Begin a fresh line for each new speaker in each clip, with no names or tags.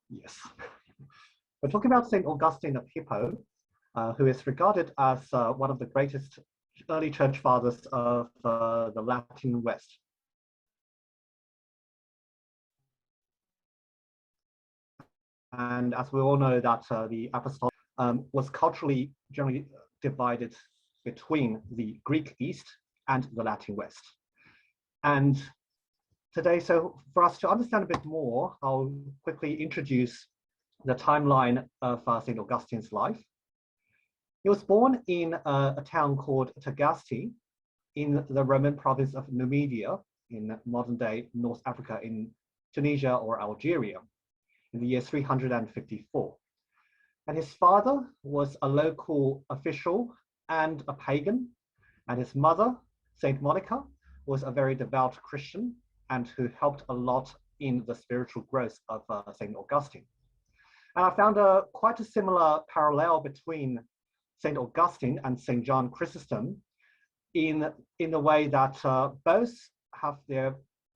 yes, we're talking about St. Augustine of Hippo, who is regarded as one of the greatest early church fathers of the Latin West. And as we all know that the apostolic was culturally generally divided between the Greek East and the Latin West. And today, so for us to understand a bit more, I'll quickly introduce the timeline of St. Augustine's life. He was born in a town called Tagaste in the Roman province of Numidia in modern-day North Africa in Tunisia or Algeria in the year 354. And his father was a local official and a pagan, and his mother, Saint Monica, was a very devout Christian and who helped a lot in the spiritual growth of St. Augustine. And I found quite a similar parallel between St. Augustine and St. John Chrysostom in the way that both have their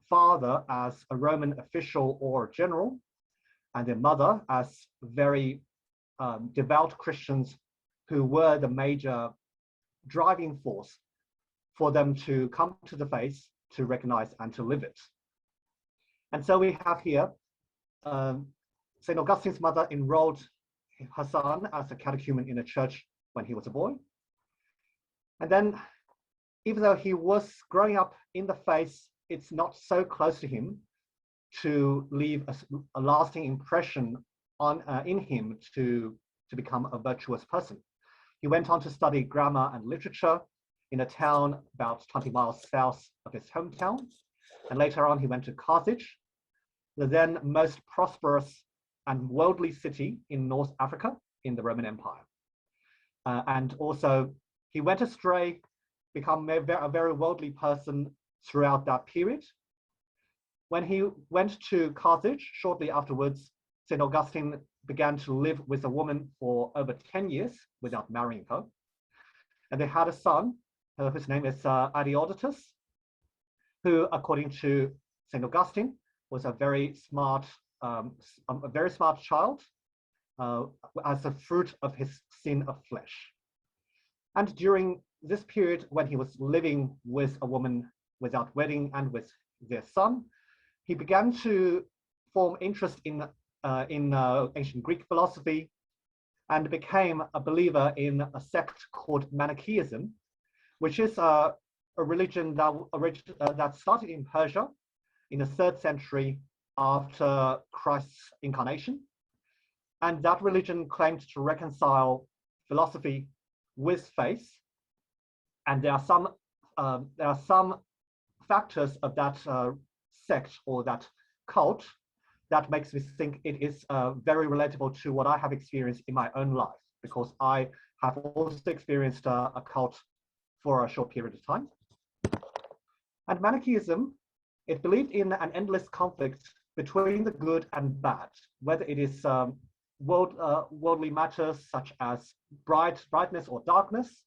father as a Roman official or general, and their mother as very devout Christians who were the major driving force for them to come to the faith, to recognize and to live it. And so we have here St. Augustine's mother enrolled her son as a catechumen in a church when he was a boy. And then, even though he was growing up in the faith, it's not so close to him to leave a lasting impression on in him to become a virtuous person. He went on to study grammar and literature in a town about 20 miles south of his hometown. And later on, he went to Carthage, the then most prosperous and worldly city in North Africa in the Roman Empire. And also, he went astray, become a very worldly person throughout that period. When he went to Carthage, shortly afterwards, St. Augustine began to live with a woman for over 10 years without marrying her. And they had a son, whose name is Adiodatus, who, according to St. Augustine, was a very smart child as a fruit of his sin of flesh. And during this period, when he was living with a woman without wedding and with their son, he began to form interest in ancient Greek philosophy and became a believer in a sect called Manichaeism, which is a religion that started in Persia in the 3rd century after Christ's incarnation. And that religion claimed to reconcile philosophy with faith. And there are some factors of that sect or that cult that makes me think it is very relatable to what I have experienced in my own life, because I have also experienced a cult for a short period of time. And Manichaeism, it believed in an endless conflict between the good and bad, whether it is worldly matters such as brightness or darkness,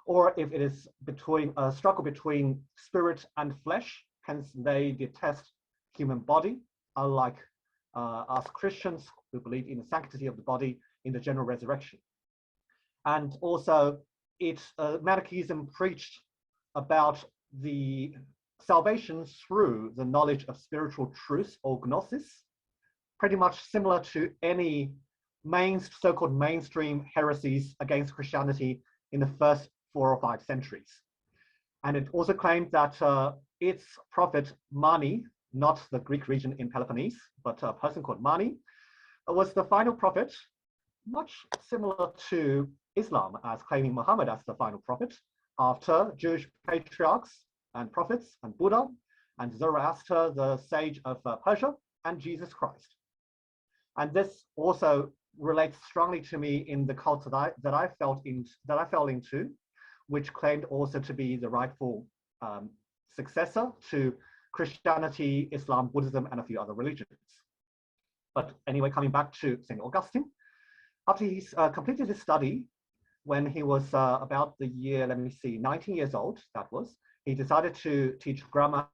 or if it is between a struggle between spirit and flesh. Hence, they detest human body, unlike us Christians who believe in the sanctity of the body in the general resurrection. And also, Manichaeism preached about the salvation through the knowledge of spiritual truth or gnosis, pretty much similar to any so-called mainstream heresies against Christianity in the first 4 or 5 centuries. And it also claimed that its prophet Mani, not the Greek region in Peloponnese, but a person called Mani, was the final prophet, much similar to Islam as claiming Muhammad as the final prophet, after Jewish patriarchs and prophets and Buddha and Zoroaster, the sage of Persia, and Jesus Christ. And this also relates strongly to me in the cult that I fell into, which claimed also to be the rightful successor to Christianity, Islam, Buddhism, and a few other religions. But anyway, coming back to St. Augustine, after he completed his study, when he was about the year, 19 years old, he decided to teach grammar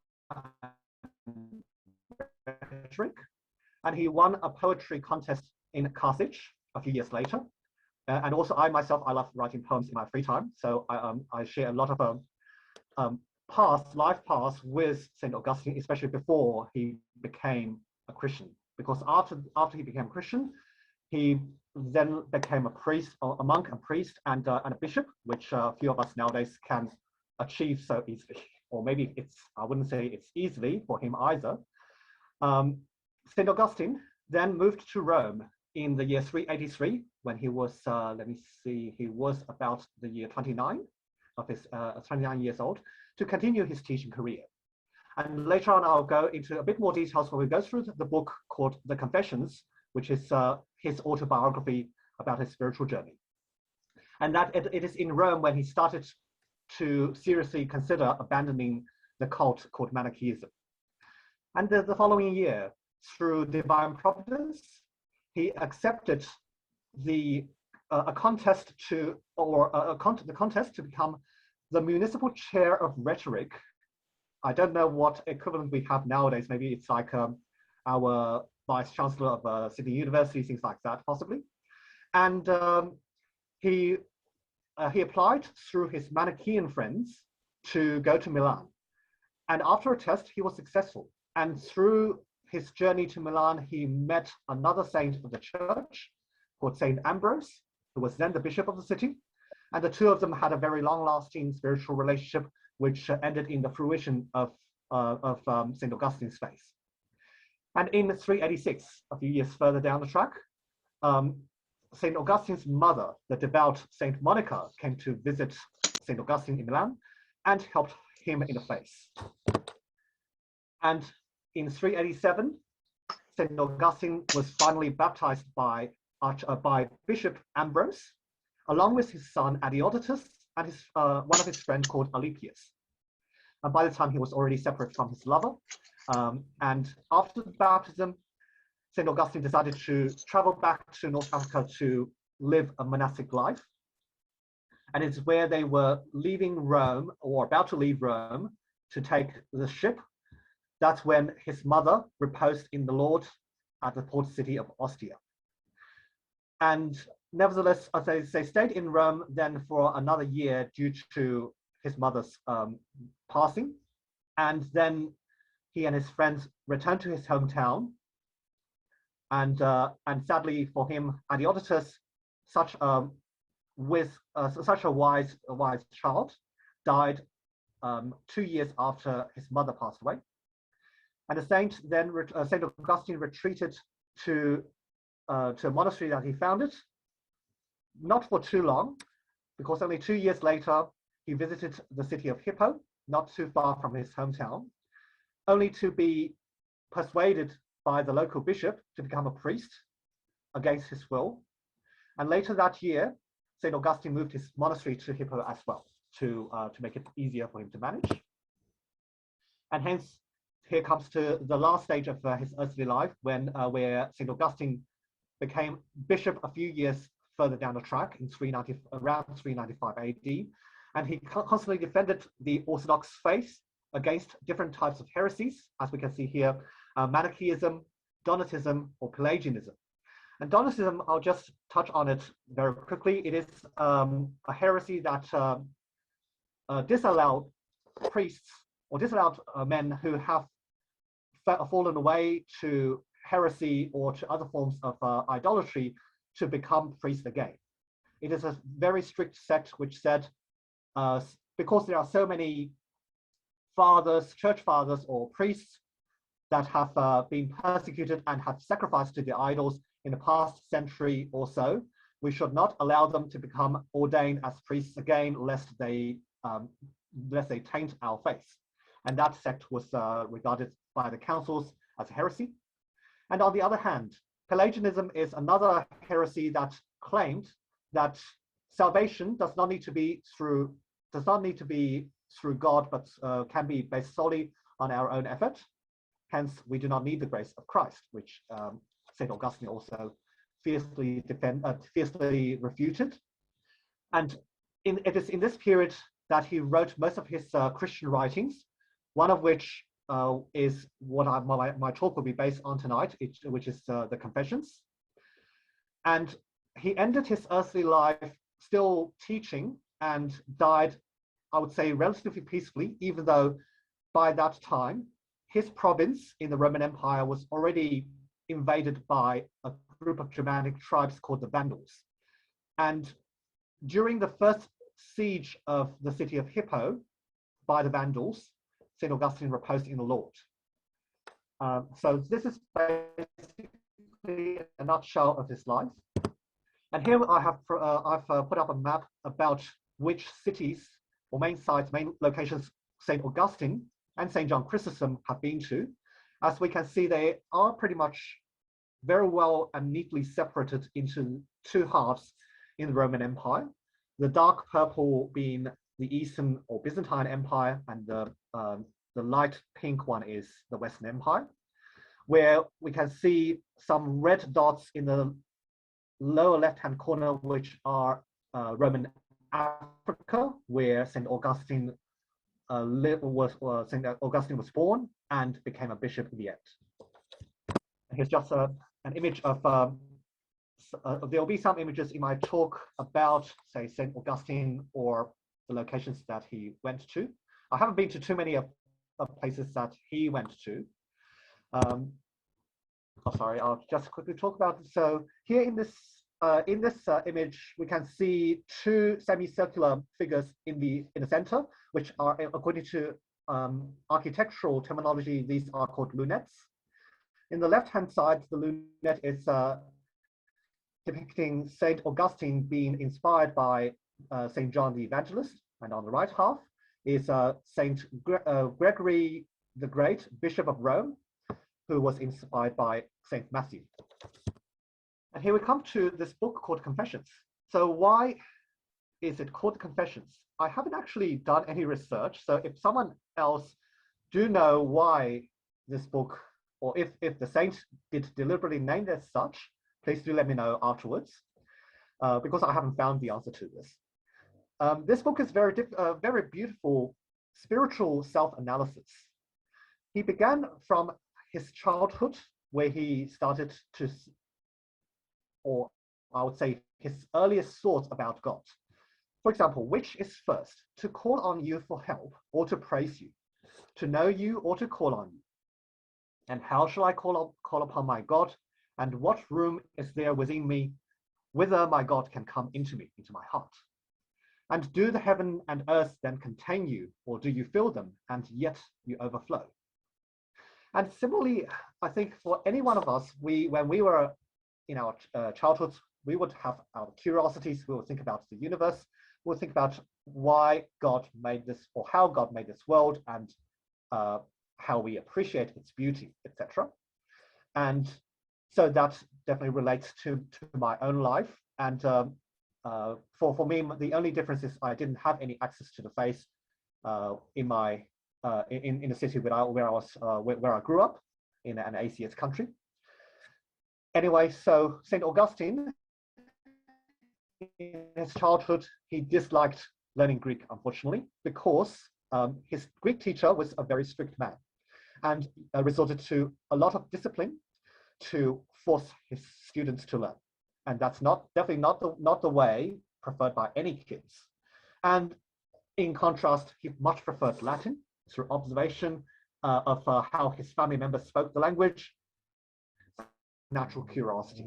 and rhetoric, and he won a poetry contest in Carthage a few years later. And also, I myself, I love writing poems in my free time, so I share a lot of life paths with St. Augustine, especially before he became a Christian. Because after he became a Christian, he then became a priest, or a monk, a priest, and a bishop, which a few of us nowadays can achieve so easily. Or maybe I wouldn't say it's easily for him either. St. Augustine then moved to Rome in the year 383, when he was, he was about the year 29 of his 29 years old, to continue his teaching career. And later on, I'll go into a bit more details when we go through the book called The Confessions, which is his autobiography about his spiritual journey. And that it is in Rome when he started to seriously consider abandoning the cult called Manichaeism. And the following year, through divine providence, he accepted the contest to become the municipal chair of rhetoric. I don't know what equivalent we have nowadays. Maybe it's like our vice chancellor of Sydney University, things like that, possibly. And he applied through his Manichaean friends to go to Milan. And after a test, he was successful. And through his journey to Milan, he met another saint of the church called Saint Ambrose, who was then the bishop of the city. And the two of them had a very long-lasting spiritual relationship, which ended in the fruition of St. Augustine's faith. And in 386, a few years further down the track, St. Augustine's mother, the devout St. Monica, came to visit St. Augustine in Milan and helped him in the faith. And in 387, St. Augustine was finally baptized by Bishop Ambrose, along with his son Adeodatus and one of his friends called Alypius. And by the time he was already separate from his lover. And after the baptism, St. Augustine decided to travel back to North Africa to live a monastic life. And it's where they were leaving Rome, or about to leave Rome, to take the ship. That's when his mother reposed in the Lord at the port city of Ostia. And nevertheless, as they stayed in Rome then for another year due to his mother's passing. And then he and his friends returned to his hometown. And sadly for him, Adeodatus, such a wise child, died 2 years after his mother passed away. And the saint then, St. Augustine retreated to a monastery that he founded, not for too long, because only 2 years later, he visited the city of Hippo, not too far from his hometown, only to be persuaded by the local bishop to become a priest against his will. And later that year, St. Augustine moved his monastery to Hippo as well to make it easier for him to manage. And hence, here comes to the last stage of his earthly life, where St. Augustine became bishop a few years further down the track in around 395 AD. And he constantly defended the Orthodox faith against different types of heresies, as we can see here, Manichaeism, Donatism, or Pelagianism. And Donatism, I'll just touch on it very quickly. It is a heresy that disallowed priests or disallowed men who have fallen away to heresy or to other forms of idolatry to become priests again. It is a very strict sect which said, because there are so many fathers, church fathers or priests that have been persecuted and have sacrificed to the idols in the past century or so, we should not allow them to become ordained as priests again, lest they taint our faith. And that sect was regarded by the councils as a heresy. And on the other hand, Pelagianism is another heresy that claimed that salvation does not need to be through God, but can be based solely on our own effort. Hence, we do not need the grace of Christ, which St. Augustine also fiercely refuted. And it is in this period that he wrote most of his Christian writings, one of which is what my talk will be based on tonight, which is the Confessions. And he ended his earthly life still teaching and died, I would say, relatively peacefully, even though by that time, his province in the Roman Empire was already invaded by a group of Germanic tribes called the Vandals. And during the first siege of the city of Hippo by the Vandals, St. Augustine reposed in the Lord. So this is basically a nutshell of his life. And here I've put up a map about which cities or main sites, main locations St. Augustine and St. John Chrysostom have been to. As we can see, they are pretty much very well and neatly separated into two halves in the Roman Empire. The dark purple being the Eastern or Byzantine Empire, and the light pink one is the Western Empire, where we can see some red dots in the lower left-hand corner, which are Roman Africa, where St. Augustine St. Augustine was born and became a bishop in the end. Here's just an image of, there'll be some images in my talk about, say, St. Augustine or the locations that he went to. I haven't been to too many of places that he went to. Sorry, I'll just quickly talk about it. So here in this image, we can see two semicircular figures in the center, which are, according to architectural terminology, these are called lunettes. In the left-hand side, the lunette is depicting St. Augustine being inspired by St. John the Evangelist, and on the right half is St. Gregory the Great, Bishop of Rome, who was inspired by St. Matthew. And here we come to this book called Confessions. So why is it called Confessions? I haven't actually done any research. So if someone else do know why this book, or if the saint did deliberately name it as such, please do let me know afterwards, because I haven't found the answer to this. This book is very beautiful spiritual self-analysis. He began from his childhood, where he started to, or I would say his earliest thoughts about God. For example, which is first, to call on you for help or to praise you, to know you or to call on you? And how shall I call upon my God? And what room is there within me, whither my God can come into me, into my heart? And do the heaven and earth then contain you, or do you fill them, and yet you overflow? And similarly, I think for any one of us, when we were in our childhood, we would have our curiosities. We would think about the universe. We would think about why God made this, or how God made this world, and how we appreciate its beauty, etc. And so that definitely relates to my own life. And for me, the only difference is I didn't have any access to the faith in the city where I grew up, in an atheist country. Anyway, so St. Augustine, in his childhood, he disliked learning Greek, unfortunately, because his Greek teacher was a very strict man and resorted to a lot of discipline to force his students to learn. And that's definitely not the way preferred by any kids. And in contrast, he much preferred Latin through observation of how his family members spoke the language, natural curiosity,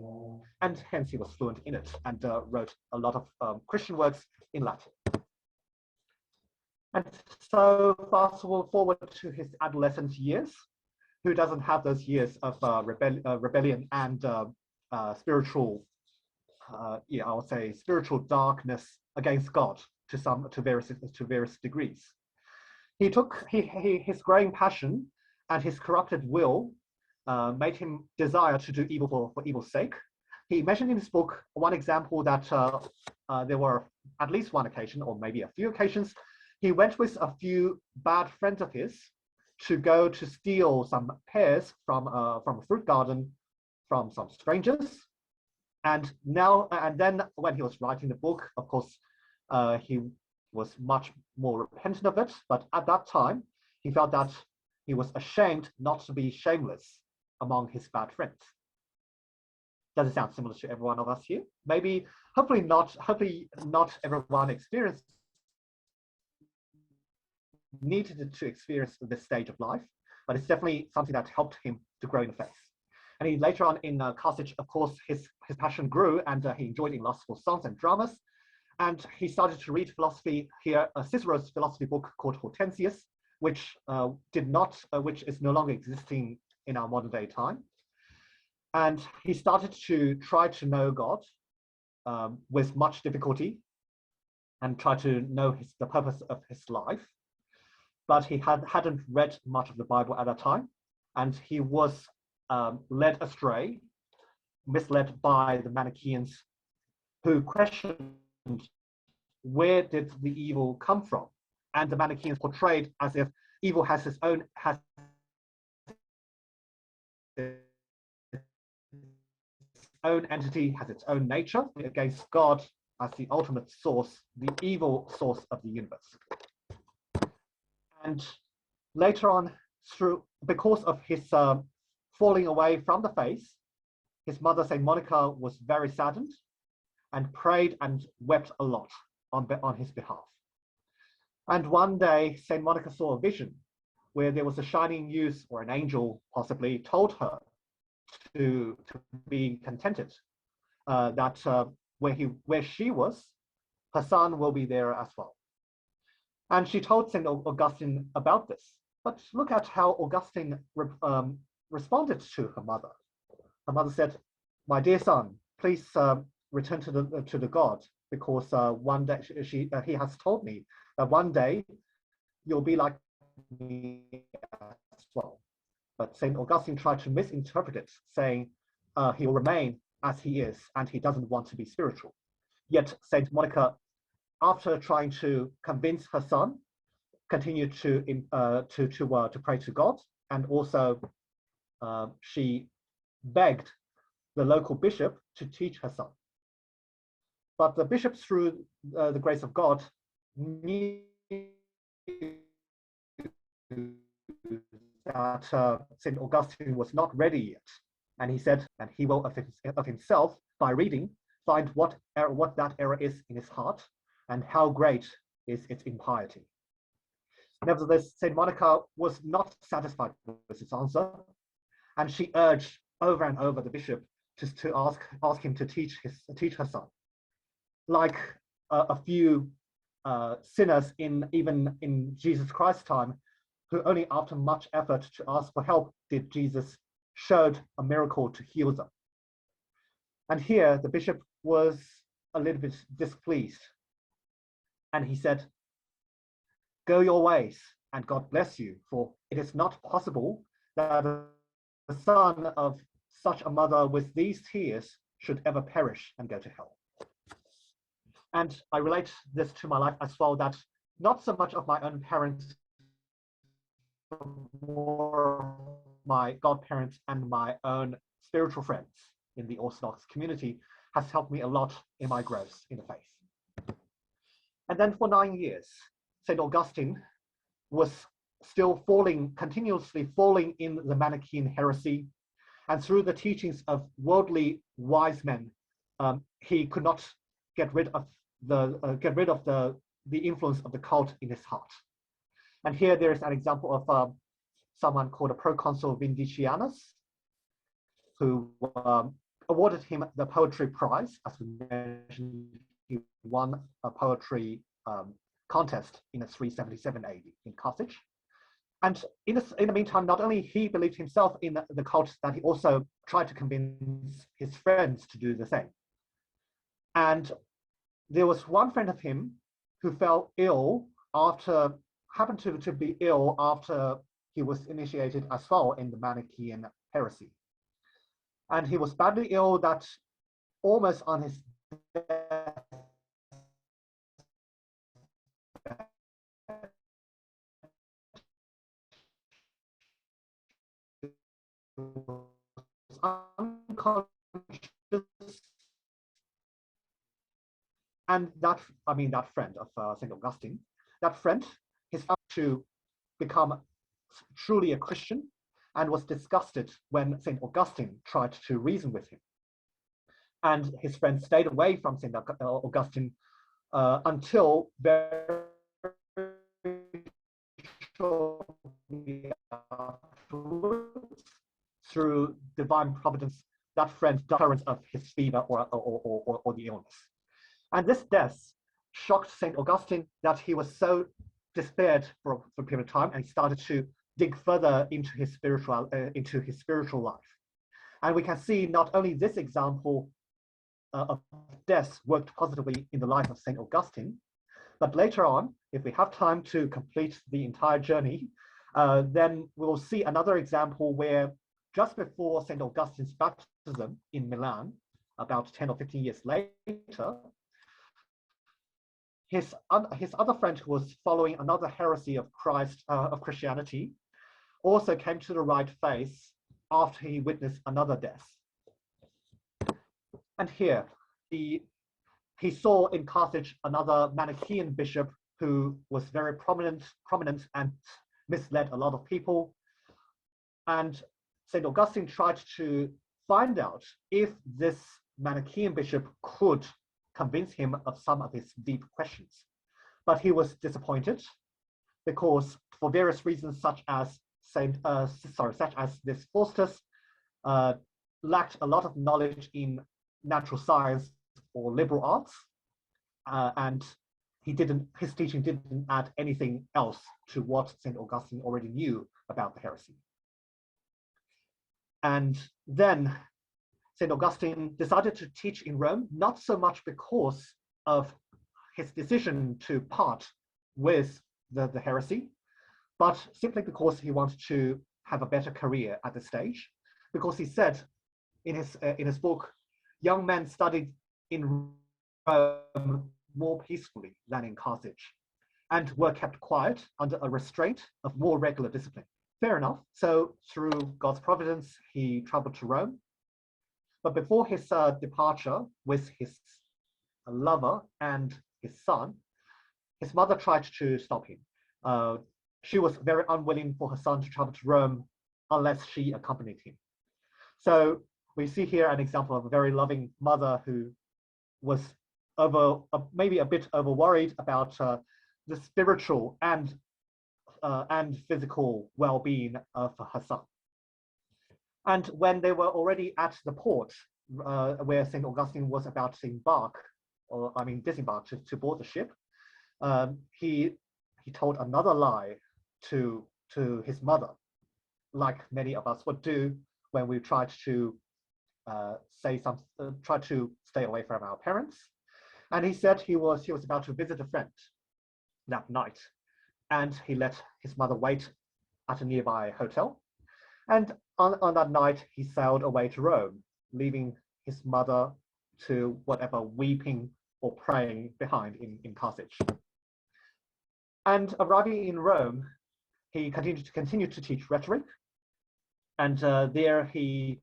and hence he was fluent in it and wrote a lot of Christian works in Latin. And so fast forward to his adolescent years, who doesn't have those years of rebellion and spiritual, I would say spiritual darkness against God to various degrees. He took his growing passion and his corrupted will made him desire to do evil for evil's sake. He mentioned in his book one example that there were at least one occasion, or maybe a few occasions, he went with a few bad friends of his to go to steal some pears from a fruit garden from some strangers. And then when he was writing the book, of course, he was much more repentant of it. But at that time, he felt that he was ashamed not to be shameless among his bad friends. Does it sound similar to every one of us here? Maybe, hopefully not everyone needed to experience this stage of life, but it's definitely something that helped him to grow in the faith. And he later on in Carthage, of course, his passion grew, and he enjoyed illogical songs and dramas. And he started to read philosophy here, Cicero's philosophy book called Hortensius, which is no longer existing in our modern day time. And he started to try to know God with much difficulty and try to know the purpose of his life. But he hadn't read much of the Bible at that time, and he was led astray, misled by the Manichaeans, who questioned where did the evil come from, and the Manichaeans portrayed as if evil has its own entity, has its own nature, against God as the ultimate source, the evil source of the universe. And later on, because of his falling away from the faith, his mother, Saint Monica, was very saddened and prayed and wept a lot on his behalf. And one day, Saint Monica saw a vision where there was a shining youth, or an angel possibly, told her to be contented, that where she was, her son will be there as well. And she told St. Augustine about this. But look at how Augustine responded to her mother. Her mother said, "My dear son, please return to the God, because one day he has told me that one day you'll be like me as well." But St. Augustine tried to misinterpret it, saying he will remain as he is, and he doesn't want to be spiritual. Yet St. Monica, after trying to convince her son, continued to pray to God, and also she begged the local bishop to teach her son. But the bishop, through the grace of God, knew that St. Augustine was not ready yet, and he said, and he will of himself, by reading, find what that error is in his heart, and how great is its impiety. Nevertheless, St. Monica was not satisfied with his answer, and she urged over and over the bishop just to ask him to teach her son. Like a few sinners even in Jesus Christ's time, who only after much effort to ask for help did Jesus showed a miracle to heal them. And here the bishop was a little bit displeased, and he said, "Go your ways, and God bless you, for it is not possible that the son of such a mother with these tears should ever perish and go to hell." And I relate this to my life as well, that not so much of my own parents, but more my godparents and my own spiritual friends in the Orthodox community has helped me a lot in my growth in the faith. And then for 9 years, St. Augustine was still continuously falling in the Manichaean heresy, and through the teachings of worldly wise men, he could not get rid of the influence of the cult in his heart. And here there is an example of someone called a proconsul Vindicianus, who awarded him the poetry prize. As we mentioned, he won a poetry contest in 377 AD in Carthage. And in the meantime, not only he believed himself in the cult, that he also tried to convince his friends to do the same. And there was one friend of him who fell ill happened to be ill after he was initiated as well in the Manichaean heresy. And he was badly ill that almost on his death, unconscious, and that friend of St. Augustine, that friend, his to become truly a Christian and was disgusted when St. Augustine tried to reason with him. And his friend stayed away from St. Augustine until very shortly afterwards, through divine providence, that friend died of his fever or the illness. And this death shocked St. Augustine that he was so despaired for a period of time, and he started to dig further into his spiritual life. And we can see not only this example of death worked positively in the life of St. Augustine, but later on, if we have time to complete the entire journey, then we'll see another example where just before St. Augustine's baptism in Milan, about 10 or 15 years later, his other friend, who was following another heresy of Christianity, also came to the right faith after he witnessed another death. And here, he saw in Carthage another Manichaean bishop who was very prominent and misled a lot of people. And St. Augustine tried to find out if this Manichaean bishop could convince him of some of his deep questions. But he was disappointed because, for various reasons, such as this Faustus lacked a lot of knowledge in natural science or liberal arts, and his teaching didn't add anything else to what St. Augustine already knew about the heresy. And then St. Augustine decided to teach in Rome, not so much because of his decision to part with the heresy, but simply because he wanted to have a better career at this stage. Because he said in his book, young men studied in Rome more peacefully than in Carthage, and were kept quiet under a restraint of more regular discipline. Fair enough. So through God's providence, he traveled to Rome. But before his departure with his lover and his son, his mother tried to stop him. She was very unwilling for her son to travel to Rome unless she accompanied him. So we see here an example of a very loving mother who was maybe a bit over worried about the spiritual and physical well-being of her son. And when they were already at the port where St. Augustine was about to disembark to board the ship, he told another lie to his mother, like many of us would do when we tried to try to stay away from our parents. And he said he was about to visit a friend that night, and he let his mother wait at a nearby hotel. And on that night, he sailed away to Rome, leaving his mother to whatever weeping or praying behind in Carthage. And arriving in Rome, he continued to teach rhetoric. And there he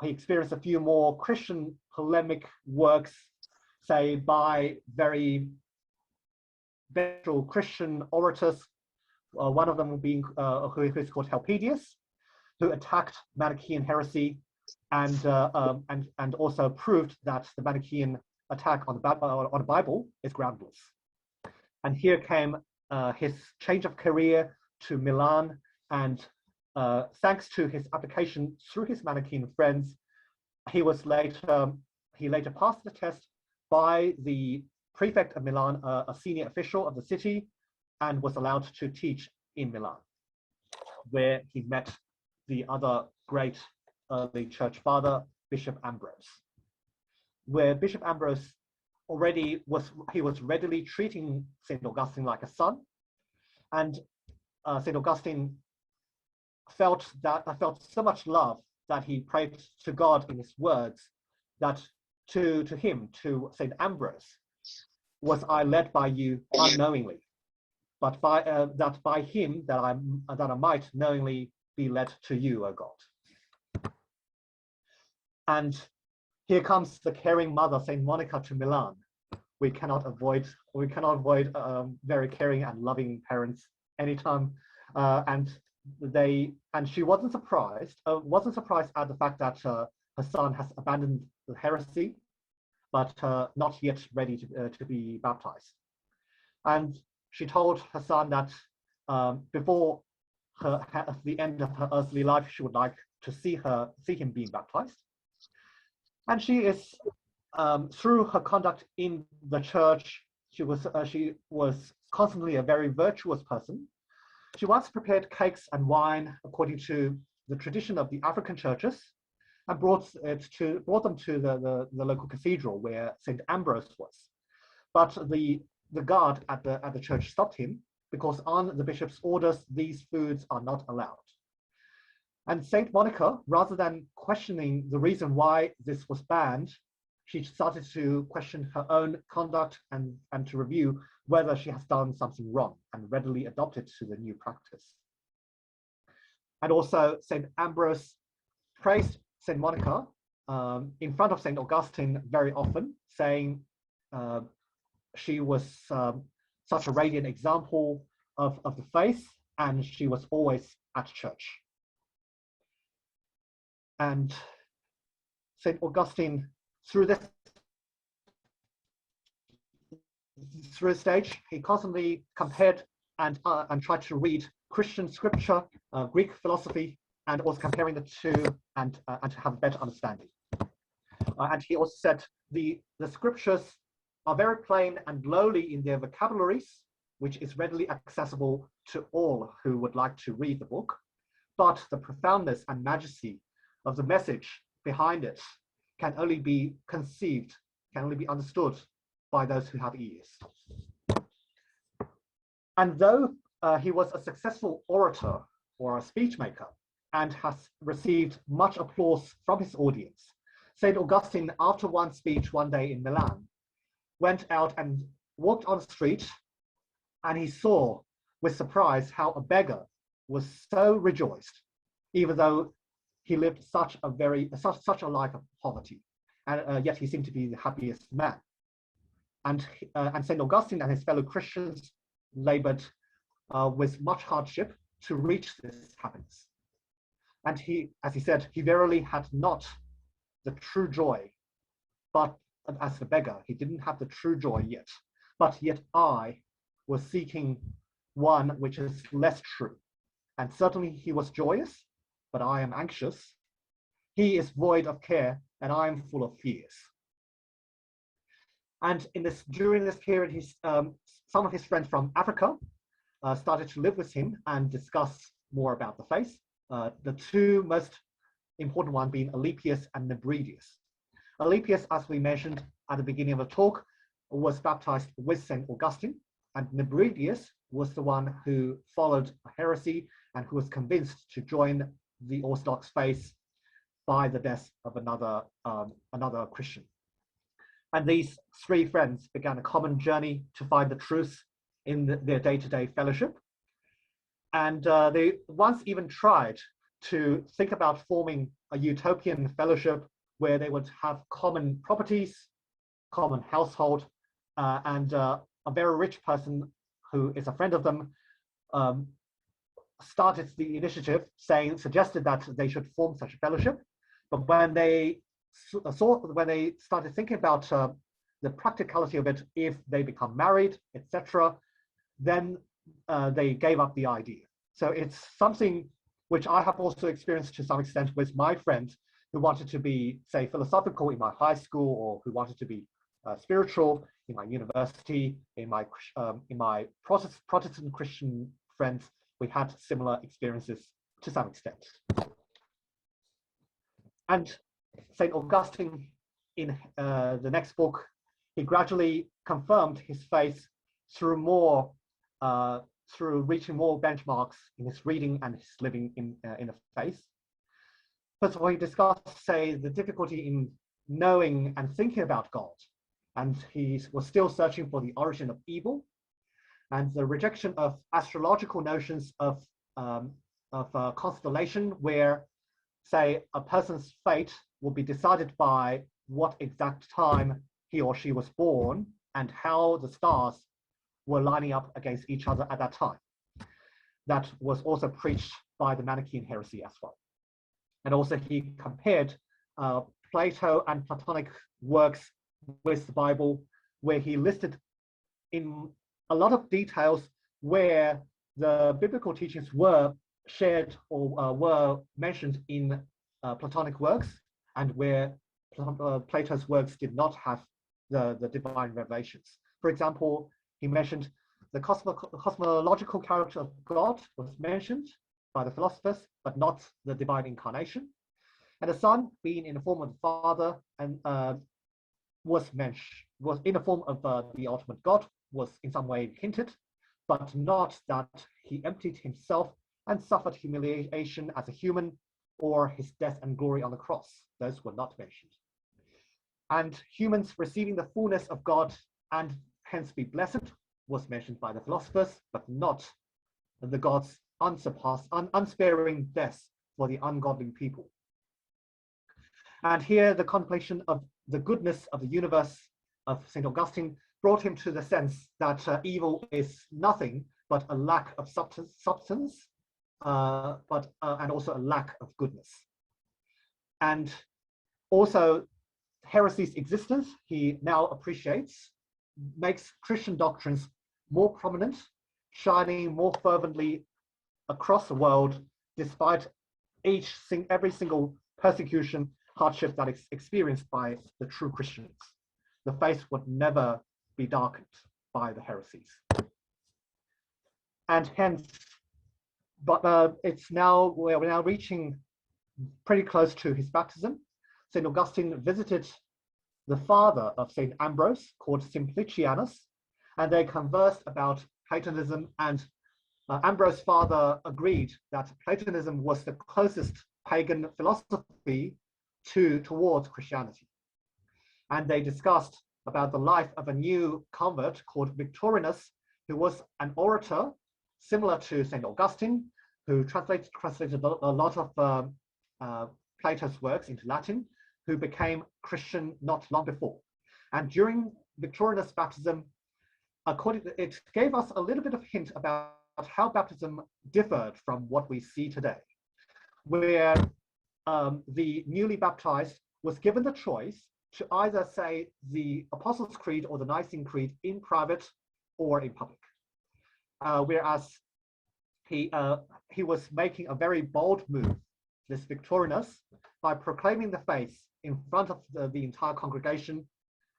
experienced a few more Christian polemic works, say by very Christian orators. One of them being who is called Helpidius, who attacked Manichaean heresy and also proved that the Manichaean attack on the Bible is groundless. And here came his change of career to Milan, and thanks to his application through his Manichaean friends, he later passed the test by the prefect of Milan, a senior official of the city, and was allowed to teach in Milan, where he met the other great early church father, Bishop Ambrose. Where Bishop Ambrose was readily treating St. Augustine like a son, and St. Augustine felt so much love that he prayed to God in his words that to St. Ambrose, was I led by you unknowingly, but by him that I might knowingly be led to you, O God. And here comes the caring mother, Saint Monica, to Milan. We cannot avoid very caring and loving parents anytime, and she wasn't surprised at the fact that her son has abandoned the heresy, but not yet ready to be baptized. And she told her son that before the end of her earthly life, she would like to see him being baptized. And she is, through her conduct in the church, she was constantly a very virtuous person. She once prepared cakes and wine according to the tradition of the African churches, and brought them to the local cathedral where St. Ambrose was. But the guard at the church stopped him, because on the bishop's orders, these foods are not allowed. And St. Monica, rather than questioning the reason why this was banned, she started to question her own conduct and to review whether she has done something wrong, and readily adopted to the new practice. And also St. Ambrose praised St. Monica in front of St. Augustine very often, saying she was such a radiant example of the faith, and she was always at church. And St. Augustine, through this stage, he constantly compared and tried to read Christian scripture, Greek philosophy, and also comparing the two, and to have a better understanding. And he also said the scriptures are very plain and lowly in their vocabularies, which is readily accessible to all who would like to read the book, but the profoundness and majesty of the message behind it can only be conceived, can only be understood by those who have ears. And though he was a successful orator or a speech maker, and has received much applause from his audience, St. Augustine, after one speech one day in Milan, went out and walked on the street, and he saw with surprise how a beggar was so rejoiced, even though he lived such a life of poverty, and yet he seemed to be the happiest man. And St. Augustine and his fellow Christians labored with much hardship to reach this happiness. And he, as he said, he verily had not the true joy, but as the beggar, he didn't have the true joy yet. But yet I was seeking one which is less true. And certainly he was joyous, but I am anxious. He is void of care, and I am full of fears. And during this period, some of his friends from Africa started to live with him and discuss more about the faith. The two most important ones being Alypius and Nebridius. Alypius, as we mentioned at the beginning of the talk, was baptized with St. Augustine, and Nebridius was the one who followed a heresy and who was convinced to join the Orthodox faith by the death of another Christian. And these three friends began a common journey to find the truth in their day-to-day fellowship. And they once even tried to think about forming a utopian fellowship where they would have common properties, common household, and a very rich person who is a friend of them started the initiative, suggested that they should form such a fellowship. But when they started thinking about the practicality of it, if they become married, etc., then they gave up the idea. So it's something which I have also experienced to some extent with my friends who wanted to be, say, philosophical in my high school, or who wanted to be spiritual in my university, in my Protestant Christian friends. We had similar experiences to some extent. And St. Augustine, in the next book, he gradually confirmed his faith through reaching more benchmarks in his reading and his living in the faith. First of all, he discussed, say, the difficulty in knowing and thinking about God, and he was still searching for the origin of evil, and the rejection of astrological notions of constellation, where, say, a person's fate will be decided by what exact time he or she was born and how the stars were lining up against each other at that time. that was also preached by the Manichaean heresy as well. And also he compared Plato and Platonic works with the Bible, where he listed in a lot of details where the biblical teachings were shared or were mentioned in Platonic works, and where Plato's works did not have the divine revelations. For example, he mentioned the cosmological character of God was mentioned by the philosophers, but not the divine incarnation. And the Son, being in the form of the Father, and was in the form of the ultimate God, was in some way hinted, but not that he emptied himself and suffered humiliation as a human, or his death and glory on the cross. Those were not mentioned. And humans receiving the fullness of God and hence be blessed was mentioned by the philosophers, but not the God's unsurpassed, unsparing death for the ungodly people. And here the contemplation of the goodness of the universe of St. Augustine brought him to the sense that evil is nothing but a lack of substance, and also a lack of goodness. And also heresy's existence, he now appreciates, makes Christian doctrines more prominent, shining more fervently across the world, despite every single persecution, hardship that is experienced by the true Christians. The faith would never be darkened by the heresies. And hence, but we're now reaching pretty close to his baptism. St. Augustine visited the father of St. Ambrose, called Simplicianus, and they conversed about Platonism, and Ambrose's father agreed that Platonism was the closest pagan philosophy towards Christianity. And they discussed about the life of a new convert called Victorinus, who was an orator similar to St. Augustine, who translated a lot of Plato's works into Latin, who became Christian not long before. And during Victorinus' baptism, it gave us a little bit of hint about how baptism differed from what we see today, where the newly baptized was given the choice to either say the Apostles' Creed or the Nicene Creed in private or in public. Whereas he was making a very bold move, this Victorinus, by proclaiming the faith in front of the entire congregation,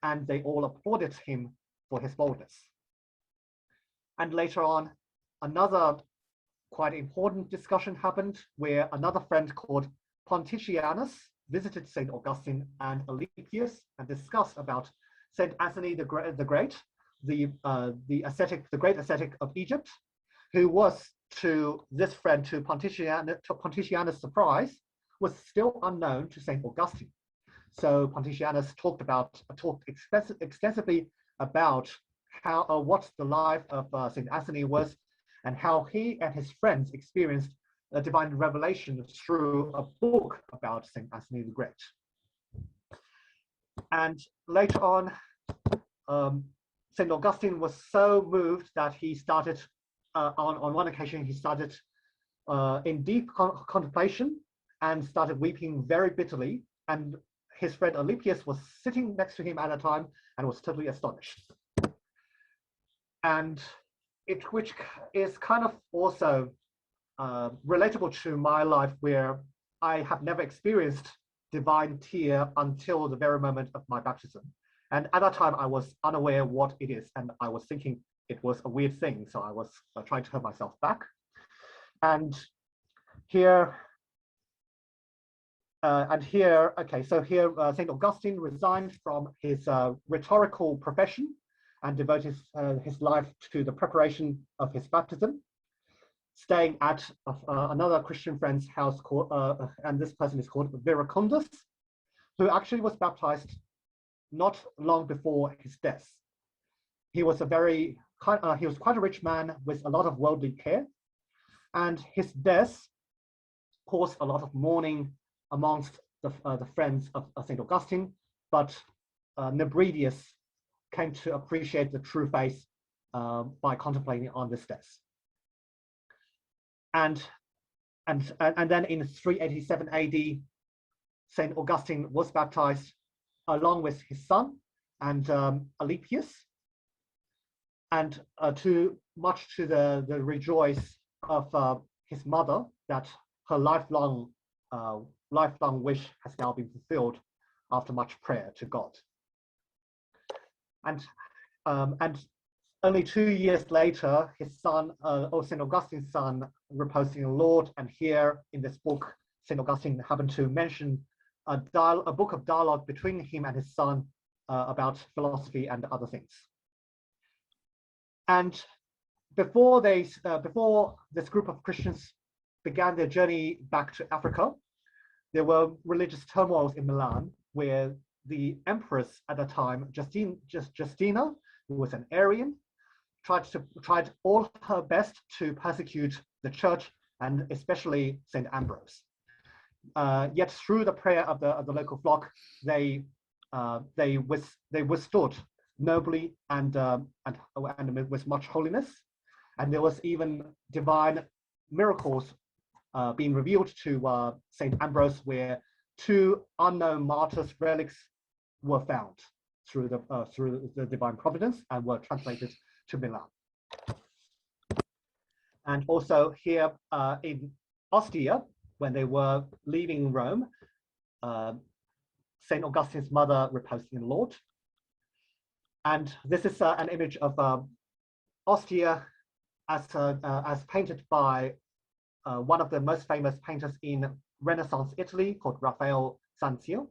and they all applauded him for his boldness. And later on, another quite important discussion happened where another friend called Pontitianus visited St. Augustine and Alypius and discussed about St. Anthony the Great, the great ascetic of Egypt, who was to this friend, to Pontitianus' surprise, was still unknown to St. Augustine. So Pontitianus talked extensively about what the life of St. Anthony was, and how he and his friends experienced a divine revelation through a book about St. Anthony the Great. And later on, St. Augustine was so moved that he started, on one occasion, he started in deep contemplation and started weeping very bitterly. And his friend Alypius was sitting next to him at the time and was totally astonished. And which is kind of also relatable to my life, where I have never experienced divine tear until the very moment of my baptism. And at that time, I was unaware what it is, and I was thinking it was a weird thing, so I was trying to hold myself back. And here, St. Augustine resigned from his rhetorical profession and devoted his life to the preparation of his baptism, staying at another Christian friend's house called, and this person is called Verecundus, who actually was baptized not long before his death. He was he was quite a rich man with a lot of worldly care, and his death caused a lot of mourning amongst the friends of St. Augustine, but Nebridius came to appreciate the true faith by contemplating on this death. and then in 387 AD, Saint Augustine was baptized along with his son and Alypius, and much to the rejoice of his mother that her lifelong wish has now been fulfilled after much prayer to God. And only 2 years later, his son, St. Augustine's son, reposed in the Lord. And here in this book, St. Augustine happened to mention a book of dialogue between him and his son about philosophy and other things. And before this group of Christians began their journey back to Africa, there were religious turmoils in Milan, where the empress at the time, Justina, who was an Arian, tried all her best to persecute the church and especially Saint Ambrose. Yet through the prayer of the local flock, they withstood nobly and with much holiness, and there was even divine miracles being revealed to Saint Ambrose, where 2 unknown martyrs' relics were found through the divine providence and were translated to Milan. And also here in Ostia, when they were leaving Rome, Saint Augustine's mother reposed in the Lord. And this is an image of Ostia as painted by one of the most famous painters in Renaissance Italy, called Raphael Sanzio.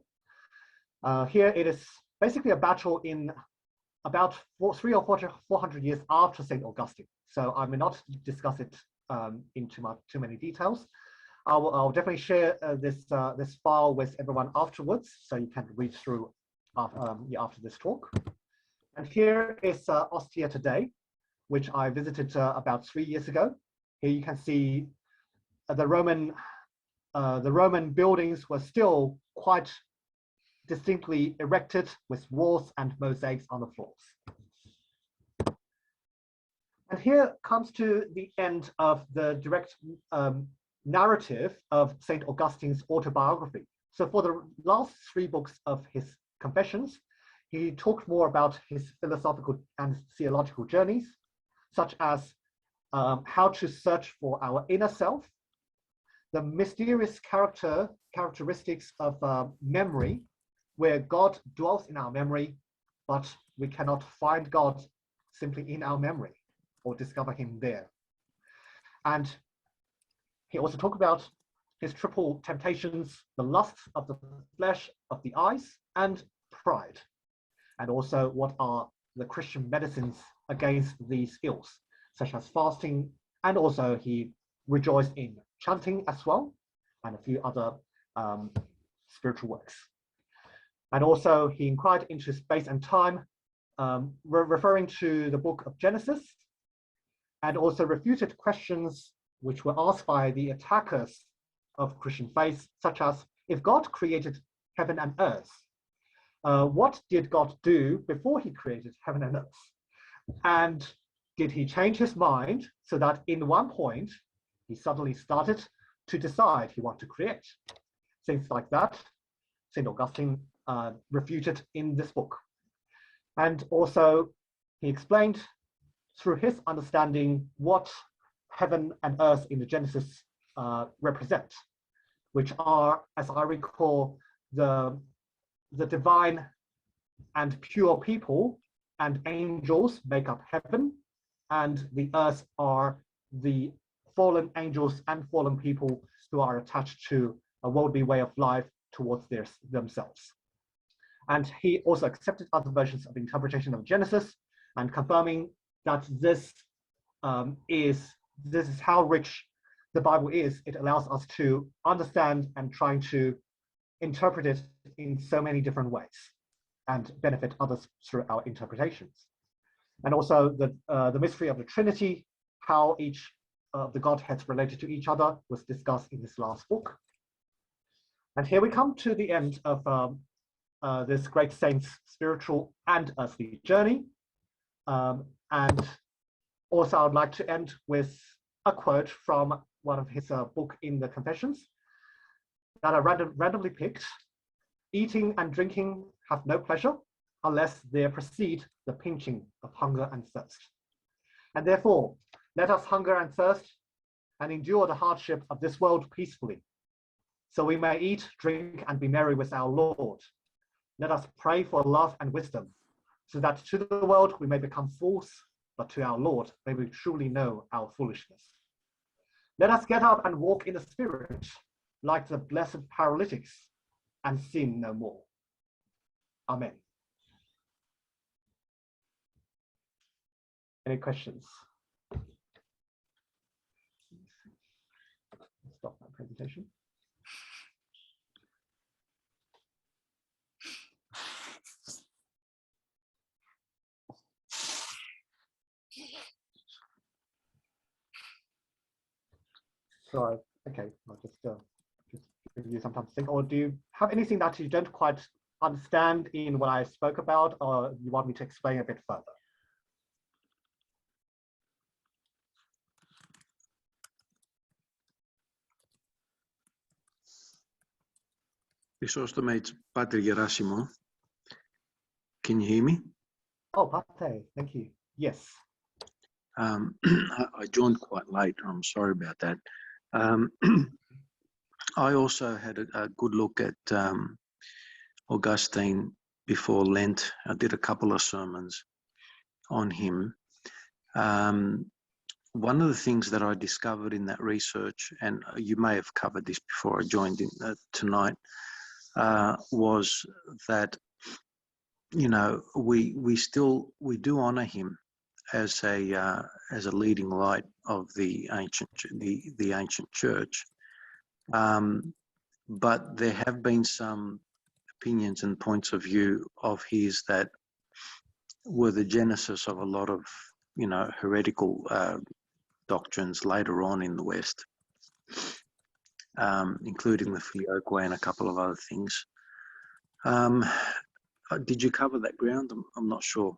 Here it is basically a battle in about 300 or 400 years after St. Augustine. So I may not discuss it in too many details. I'll definitely share this file with everyone afterwards, so you can read through after this talk. And here is Ostia today, which I visited about 3 years ago. Here you can see the Roman buildings were still quite distinctly erected with walls and mosaics on the floors. And here comes to the end of the direct narrative of St. Augustine's autobiography. So for the last 3 books of his Confessions, he talked more about his philosophical and theological journeys, such as how to search for our inner self, the mysterious characteristics of memory, where God dwells in our memory, but we cannot find God simply in our memory or discover him there. And he also talked about his triple temptations, the lust of the flesh, of the eyes, and pride. And also what are the Christian medicines against these ills, such as fasting, and also he rejoiced in chanting as well, and a few other spiritual works. And also he inquired into space and time, referring to the book of Genesis, and also refuted questions which were asked by the attackers of Christian faith, such as, if God created heaven and earth, what did God do before he created heaven and earth? And did he change his mind so that in one point he suddenly started to decide he wanted to create? Things like that, St. Augustine refuted in this book. And also he explained through his understanding what heaven and earth in the Genesis represent, which are, as I recall, the divine and pure people and angels make up heaven, and the earth are the fallen angels and fallen people who are attached to a worldly way of life towards themselves. And he also accepted other versions of the interpretation of Genesis, and confirming that this is how rich the Bible is. It allows us to understand and trying to interpret it in so many different ways and benefit others through our interpretations. And also the mystery of the Trinity, how each of the Godheads related to each other, was discussed in this last book. And here we come to the end of this great saint's spiritual and earthly journey. And also I would like to end with a quote from one of his book in the Confessions that are randomly picked. Eating and drinking have no pleasure unless there precede the pinching of hunger and thirst. And therefore, let us hunger and thirst and endure the hardship of this world peacefully, so we may eat, drink, and be merry with our Lord. Let us pray for love and wisdom, so that to the world we may become fools, but to our Lord may we truly know our foolishness. Let us get up and walk in the Spirit, like the blessed paralytics, and sin no more. Amen. Any questions? Stop my presentation. So, okay, I'll just give you some time to think. Or do you have anything that you don't quite understand in what I spoke about, or you want me to explain a bit further?
Chrysostomate, Pater Gerasimo. Can you hear me?
Oh, Pater, thank you. Yes.
I joined quite late. I'm sorry about that. I also had a good look at Augustine before Lent. I did a couple of sermons on him. One of the things that I discovered in that research, and you may have covered this before I joined in tonight, was that, you know, we do honor him as a leading light of the ancient church, but there have been some opinions and points of view of his that were the genesis of a lot of, you know, heretical doctrines later on in the West, including the Filioque and a couple of other things. Did you cover that ground? I'm not sure.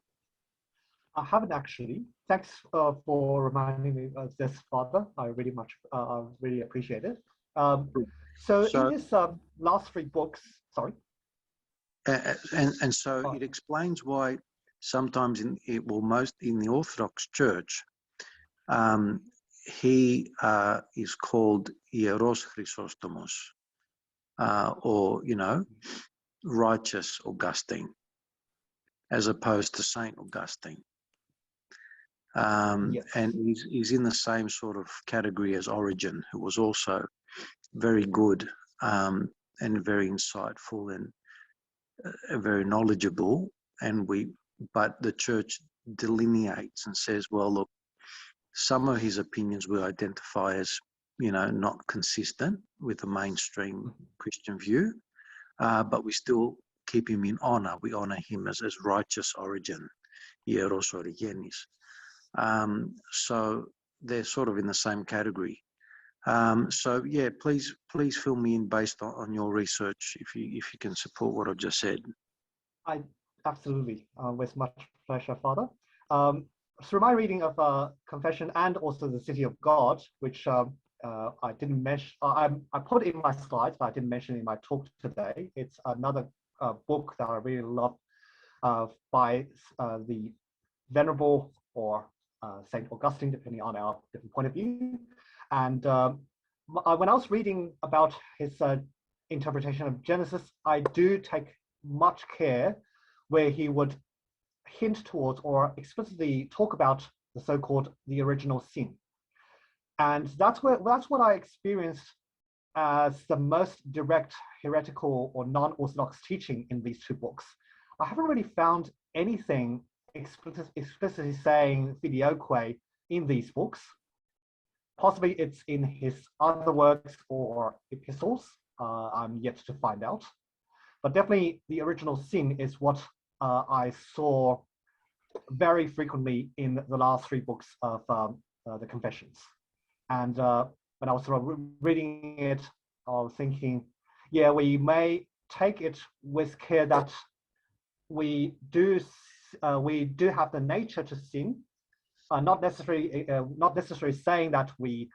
I haven't actually. Thanks for reminding me of this, Father. I really appreciate it. So in his last three books, sorry.
And so it explains why sometimes most in the Orthodox Church, he is called Hieros Chrysostomos, or, you know, righteous Augustine, as opposed to Saint Augustine. Yes. And he's in the same sort of category as Origen, who was also very good and very insightful and very knowledgeable. But the church delineates and says, well, look, some of his opinions we identify as, you know, not consistent with the mainstream Christian view, but we still keep him in honor. We honor him as righteous Origen, Hieros Origenis. So they're sort of in the same category. So yeah, please fill me in based on your research, if you can support what I've just said.
I absolutely, with much pleasure, Father. Through my reading of Confession and also the City of God, which I didn't mention, I put in my slides, but I didn't mention in my talk today. It's another book that I really love by the Venerable or Saint Augustine, depending on our different point of view. And when I was reading about his interpretation of Genesis, I do take much care where he would hint towards or explicitly talk about the so-called the original sin. And that's what I experienced as the most direct heretical or non-Orthodox teaching in these two books. I haven't really found anything explicitly saying Filioque in these books. Possibly it's in his other works or epistles. I'm yet to find out. But definitely the original sin is what I saw very frequently in the last three books of the Confessions. And when I was sort of reading it, I was thinking, yeah, we may take it with care that we do have the nature to sin, not necessarily saying that we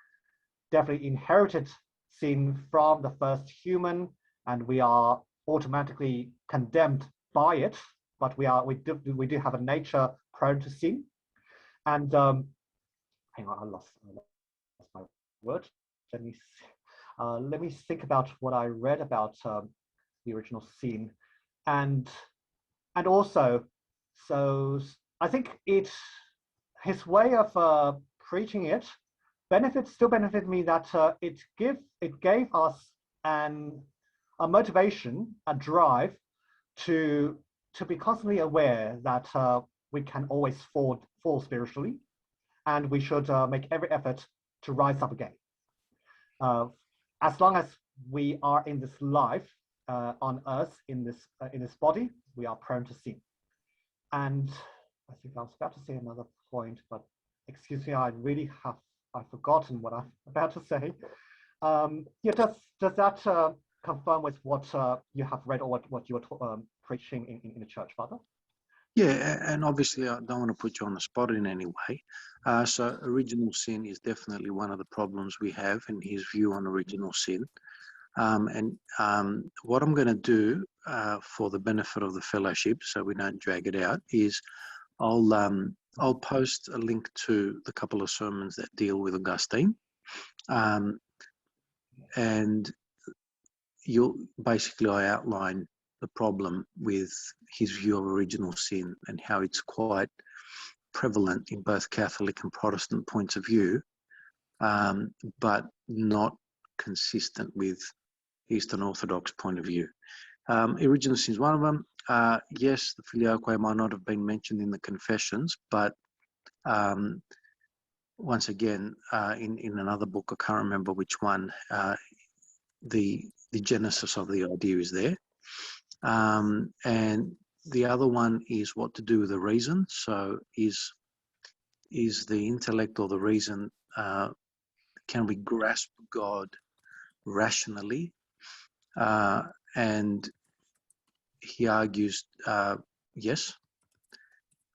definitely inherited sin from the first human, and we are automatically condemned by it. But we do have a nature prone to sin. And hang on, I lost my word. Let me let me think about what I read about the original sin, and also, so I think his way of preaching it still benefit me, that it gave us a motivation, a drive to be constantly aware that we can always fall spiritually, and we should make every effort to rise up again. As long as we are in this life on earth, in this body, we are prone to sin. And I think I was about to say another point, but excuse me, I've forgotten what I'm about to say. Yeah, does that confirm with what you have read, or what you were preaching in the church, Father?
Yeah, and obviously I don't want to put you on the spot in any way. So original sin is definitely one of the problems we have in his view on original sin. And what I'm going to do for the benefit of the fellowship, so we don't drag it out, is I'll post a link to the couple of sermons that deal with Augustine, and I outline the problem with his view of original sin and how it's quite prevalent in both Catholic and Protestant points of view, but not consistent with Eastern Orthodox point of view. Original sin is one of them. Yes, the filioque might not have been mentioned in the confessions, but once again, in another book, I can't remember which one, the genesis of the idea is there. And the other one is what to do with the reason. So is the intellect or the reason, can we grasp God rationally? And he argues, yes.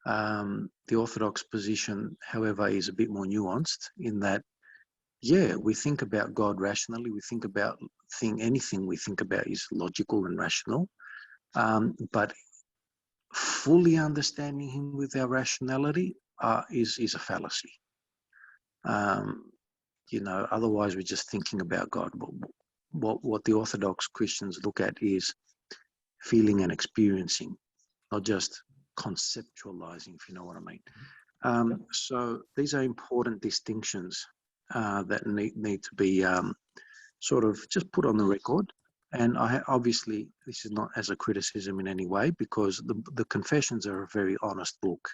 The Orthodox position, however, is a bit more nuanced in that, yeah, we think about God rationally. We think about anything we think about is logical and rational. But fully understanding him with our rationality is a fallacy. Otherwise we're just thinking about God. What the Orthodox Christians look at is feeling and experiencing, not just conceptualizing, if you know what I mean. So these are important distinctions that need to be sort of just put on the record. And obviously, this is not as a criticism in any way, because the Confessions are a very honest book,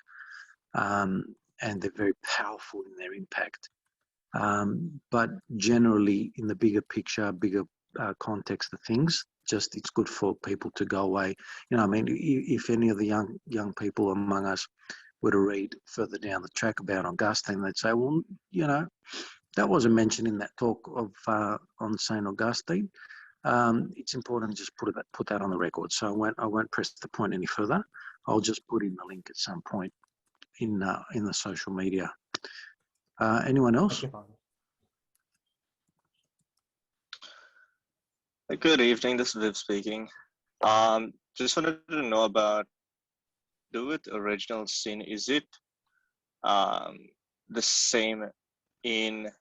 and they're very powerful in their impact. But generally, in the bigger picture, bigger context of things, just it's good for people to go away. I mean, if any of the young people among us were to read further down the track about Augustine, they'd say, well, that wasn't mentioned in that talk of on Saint Augustine. It's important to just put that on the record. So I won't press the point any further. I'll just put in the link at some point in the social media. Anyone else?
Good evening. This is Viv speaking. Just wanted to know about with original sin. Is it the same in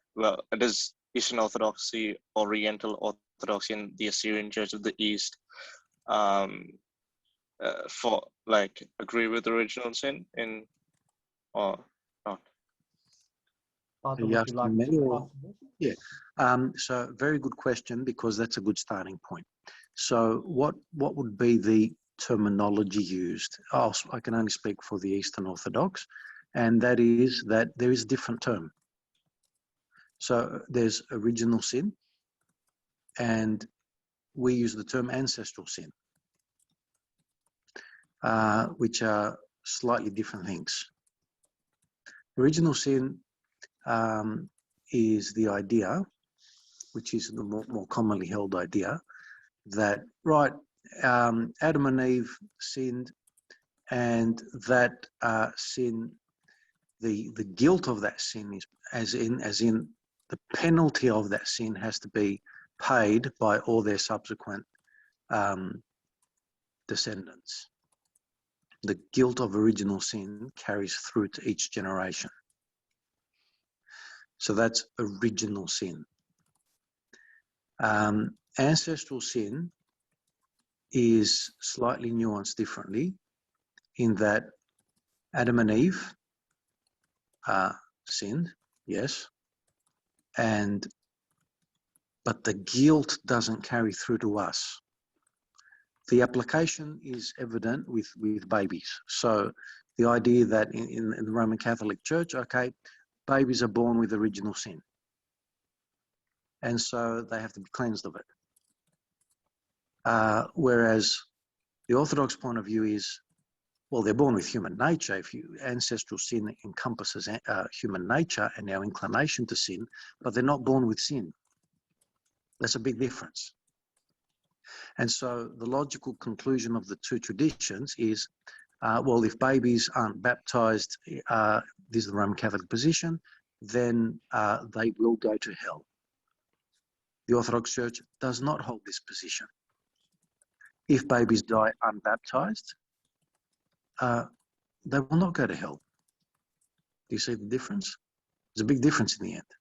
does Eastern Orthodoxy, Oriental Orthodoxy, and the Assyrian Church of the East for agree with original sin or not?
Father, would you like to
yeah. So very good question, because that's a good starting point. So what would be the terminology used? I can only speak for the Eastern Orthodox, and that is that there is a different term. So there's original sin, and we use the term ancestral sin, which are slightly different things. Original sin is the idea, which is the more commonly held idea, that Adam and Eve sinned, and that sin, the guilt of that sin is as in the penalty of that sin has to be paid by all their subsequent descendants. The guilt of original sin carries through to each generation. So that's original sin. Ancestral sin is slightly nuanced differently in that Adam and Eve sinned, yes, but the guilt doesn't carry through to us. The application is evident with babies. So the idea that in the Roman Catholic Church, okay, babies are born with original sin, and so they have to be cleansed of it. Whereas the Orthodox point of view is, well, they're born with human nature. If ancestral sin encompasses human nature and our inclination to sin, but they're not born with sin. That's a big difference. And so the logical conclusion of the two traditions is, well, if babies aren't baptized, this is the Roman Catholic position, then they will go to hell. The Orthodox Church does not hold this position. If babies die unbaptized, they will not go to hell. Do you see the difference? There's a big difference in the end.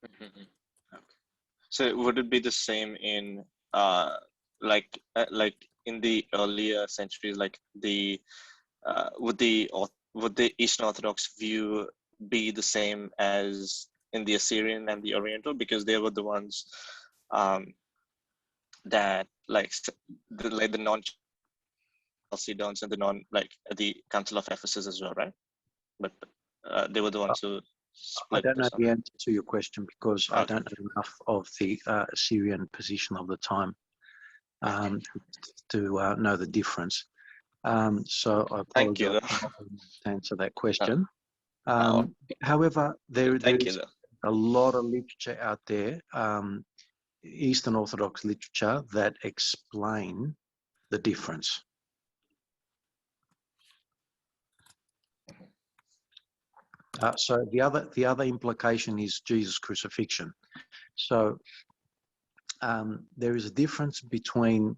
Mhm. So would it be the same in like in the earlier centuries, like would the Eastern Orthodox view be the same as in the Assyrian and the Oriental, because they were the ones that the non-Chalcedons and the Council of Ephesus as well, right? But they were the ones who
I
split
don't know
this up.
the answer to your question because I
Okay.
don't know enough of the Assyrian position of the time to know the difference. So I
Thank you,
apologize
though.
to answer that question.
Oh,
However, there
thank you,
is
though.
a lot of literature out there, Eastern Orthodox literature, that explain the difference. So the other implication is Jesus' crucifixion. So there is a difference between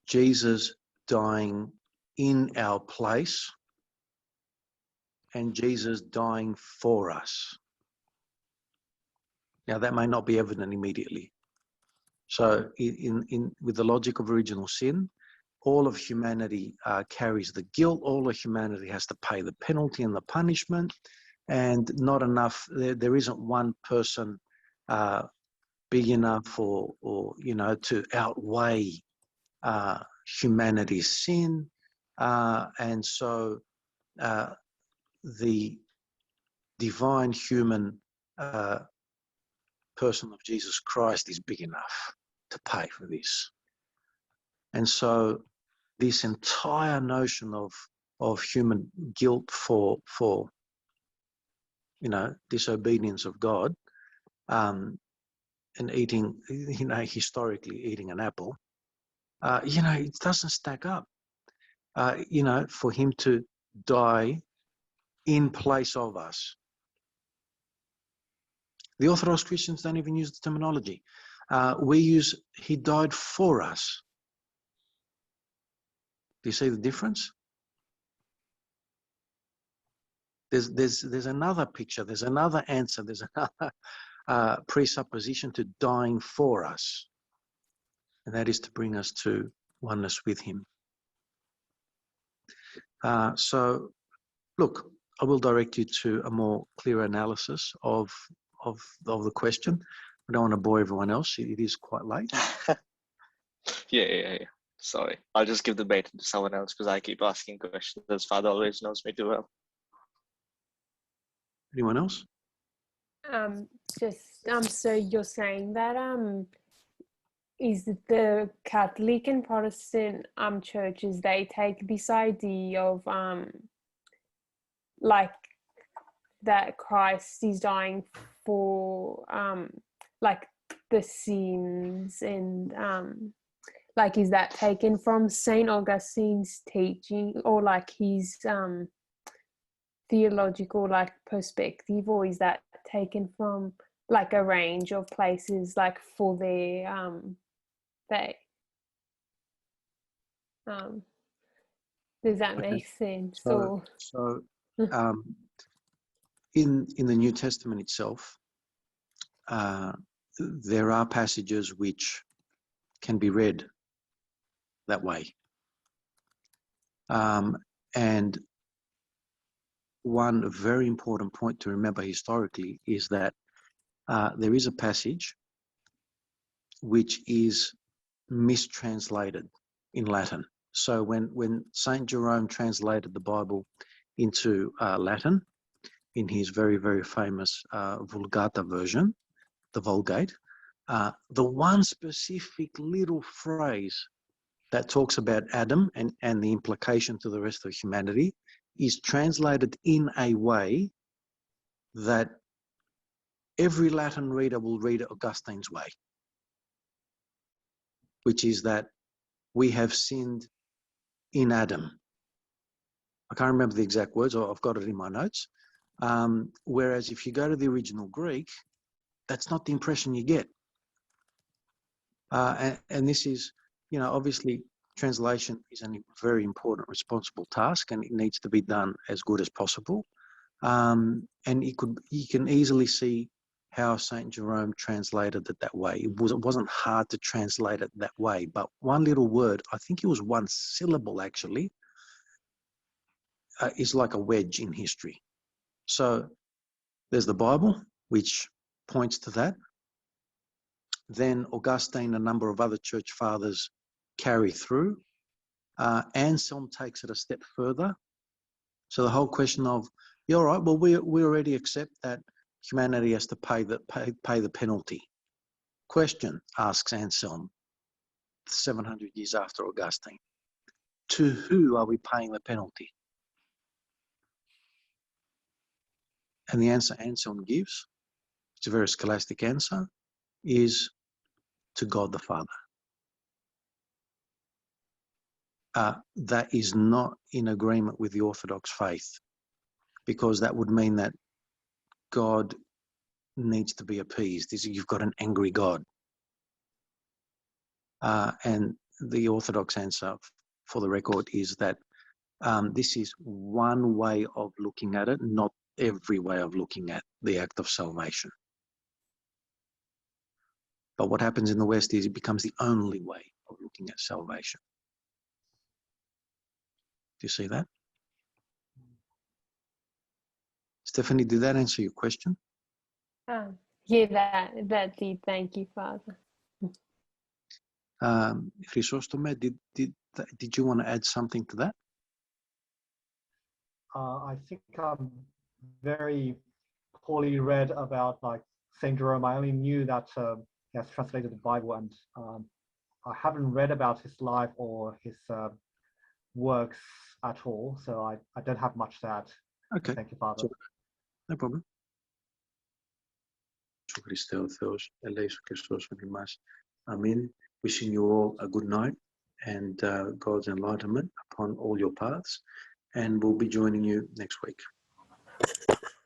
Jesus dying in our place and Jesus dying for us. Now that may not be evident immediately. So with the logic of original sin, all of humanity carries the guilt. All of humanity has to pay the penalty and the punishment, and not enough. There isn't one person big enough or to outweigh humanity's sin, and so the divine human person of Jesus Christ is big enough to pay for this. And so this entire notion of human guilt for disobedience of God, and eating, historically eating an apple, it doesn't stack up. For him to die in place of us. The Orthodox Christians don't even use the terminology. We use, he died for us. Do you see the difference? There's another picture, there's another answer, there's another presupposition to dying for us, and that is to bring us to oneness with him. So, look, I will direct you to a more clear analysis of the question. I don't want to bore everyone else. It is quite late.
Yeah. Sorry. I'll just give the bait to someone else because I keep asking questions. As Father always knows me too well.
Anyone else?
So you're saying that is the Catholic and Protestant churches, they take this idea of like that Christ is dying for like the sins, and like, is that taken from Saint Augustine's teaching, or like his theological like perspective, or is that taken from like a range of places like for their they does that
Okay.
make sense?
So, in the New Testament itself, there are passages which can be read that way. And one very important point to remember historically is that there is a passage which is mistranslated in Latin. So when Saint Jerome translated the Bible into Latin in his very, very famous Vulgata version, the Vulgate, the one specific little phrase that talks about Adam and the implication to the rest of humanity is translated in a way that every Latin reader will read it Augustine's way, which is that we have sinned in Adam. I can't remember the exact words, or I've got it in my notes. Whereas if you go to the original Greek, that's not the impression you get. And this is, obviously translation is a very important, responsible task, and it needs to be done as good as possible. And you can easily see how Saint Jerome translated it that way. It wasn't hard to translate it that way, but one little word, I think it was one syllable actually, is like a wedge in history. So there's the Bible, which points to that. Then Augustine, a number of other church fathers carry through. Anselm takes it a step further. So the whole question of, yeah, all right, well, we already accept that humanity has to pay the penalty. Question, asks Anselm, 700 years after Augustine. To who are we paying the penalty? And the answer Anselm gives, it's a very scholastic answer, is to God the Father. That is not in agreement with the Orthodox faith, because that would mean that God needs to be appeased. You've got an angry God. And the Orthodox answer, for the record, is that this is one way of looking at it, not every way of looking at the act of salvation. But what happens in the West is it becomes the only way of looking at salvation. Do you see that? Stephanie, did that answer your question?
Yeah, that did. Thank you, Father.
Chrysostome, did you want to add something to that?
I think I'm very poorly read about like Saint Jerome. I only knew that he has translated the Bible, and I haven't read about his life or his works at all, so I don't have much to add.
Okay.
Thank you, Father.
Sure. No problem. Christe o Theos, eleison Christos on imás. Amen. Wishing you all a good night and God's enlightenment upon all your paths, and we'll be joining you next week.